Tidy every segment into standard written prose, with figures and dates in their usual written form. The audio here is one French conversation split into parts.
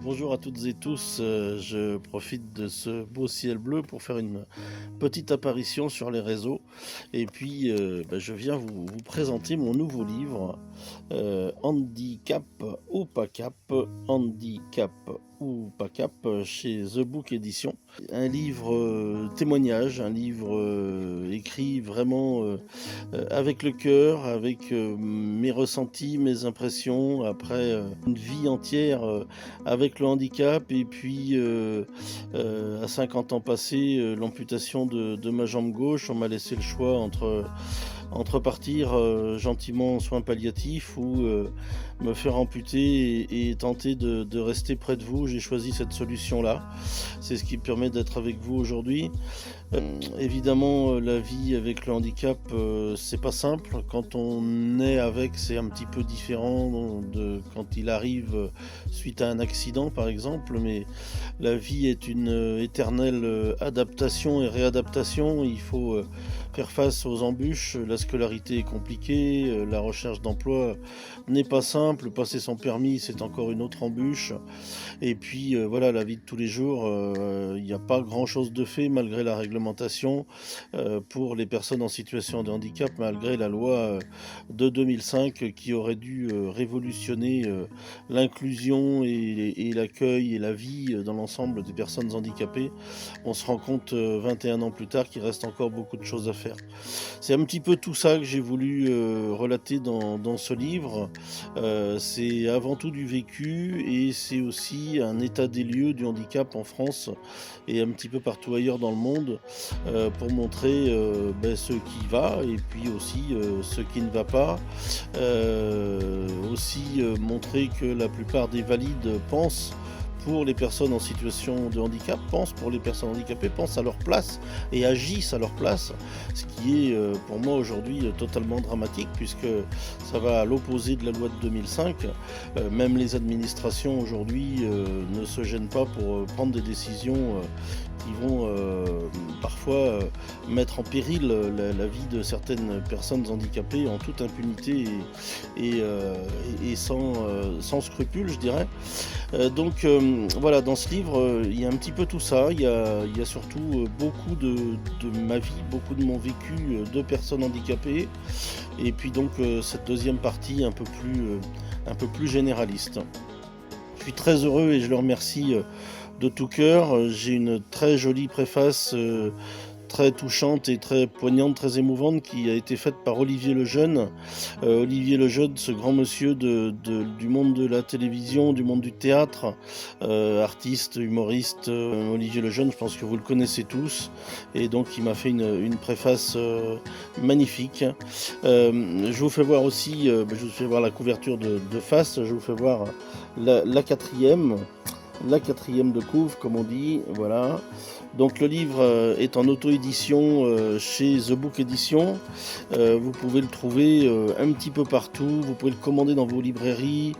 Bonjour à toutes et tous, je profite de ce beau ciel bleu pour faire une petite apparition sur les réseaux et puis, je viens vous présenter mon nouveau livre, Handicap ou pas cap, Handicap ou pas cap, chez The Book Édition. Un livre, témoignage, un livre, écrit vraiment, avec le cœur, avec, mes ressentis, mes impressions après, une vie entière, avec le handicap et puis, à 50 ans passés, l'amputation de ma jambe gauche. On m'a laissé le choix entre partir, gentiment en soins palliatifs ou, me faire amputer et tenter de rester près de vous. J'ai choisi cette solution-là. C'est ce qui me permet d'être avec vous aujourd'hui. Évidemment, la vie avec le handicap, c'est pas simple. Quand on est avec, c'est un petit peu différent de quand il arrive, suite à un accident, par exemple. Mais la vie est une, éternelle, adaptation et réadaptation. Il faut, faire face aux embûches. La scolarité est compliquée, la recherche d'emploi n'est pas simple. Passer son permis, c'est encore une autre embûche. Et puis, voilà, la vie de tous les jours, il n'y a pas grand-chose de fait malgré la réglementation, pour les personnes en situation de handicap, malgré la loi, de 2005 qui aurait dû, révolutionner, l'inclusion et l'accueil et la vie, dans l'ensemble des personnes handicapées. On se rend compte, 21 ans plus tard qu'il reste encore beaucoup de choses à faire. C'est un petit peu tout ça que j'ai voulu, relater dans ce livre. C'est avant tout du vécu et c'est aussi un état des lieux du handicap en France et un petit peu partout ailleurs dans le monde, pour montrer, ce qui va et puis aussi, ce qui ne va pas. Aussi, montrer que la plupart des valides pensent pour les personnes en situation de handicap, pensent pour les personnes handicapées, pensent à leur place et agissent à leur place, ce qui est, pour moi aujourd'hui, totalement dramatique puisque ça va à l'opposé de la loi de 2005. Même les administrations aujourd'hui, ne se gênent pas pour, prendre des décisions, qui vont, parfois, mettre en péril, la vie de certaines personnes handicapées en toute impunité et sans scrupule, je dirais. Voilà, dans ce livre, il y a un petit peu tout ça. Il y a surtout, beaucoup de ma vie, beaucoup de mon vécu, de personnes handicapées et puis donc, cette deuxième partie un peu plus généraliste. Je suis très heureux et je le remercie, de tout cœur. J'ai une très jolie préface, très touchante et très poignante, très émouvante qui a été faite par Olivier Lejeune. Olivier Lejeune, ce grand monsieur du monde de la télévision, du monde du théâtre, artiste, humoriste. Olivier Lejeune, je pense que vous le connaissez tous et donc il m'a fait une préface, magnifique. Je vous fais voir aussi, je vous fais voir la couverture de face, je vous fais voir la quatrième de couve, comme on dit, voilà. Donc le livre, est en auto-édition, chez The Book Édition. Vous pouvez le trouver, un petit peu partout. Vous pouvez le commander dans vos librairies,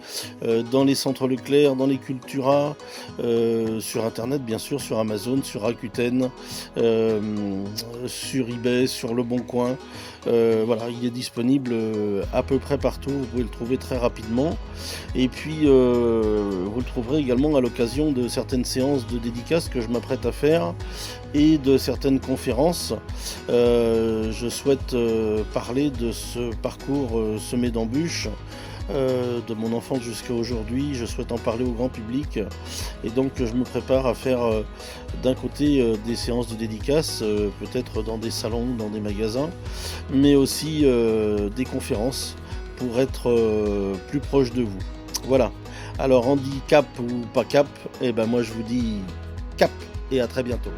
dans les centres Leclerc, dans les Cultura, sur internet bien sûr, sur Amazon, sur Rakuten, sur eBay, sur Le Bon Coin. Voilà, il est disponible, à peu près partout. Vous pouvez le trouver très rapidement. Et puis, vous le trouverez également à l'occasion de certaines séances de dédicaces que je m'apprête à faire et de certaines conférences. Je souhaite, parler de ce parcours, semé d'embûches, de mon enfance jusqu'à aujourd'hui. Je souhaite en parler au grand public et donc je me prépare à faire, d'un côté, des séances de dédicaces, peut-être dans des salons, dans des magasins, mais aussi, des conférences pour être, plus proche de vous. Voilà. Alors handicap ou pas cap, eh ben moi je vous dis cap et à très bientôt.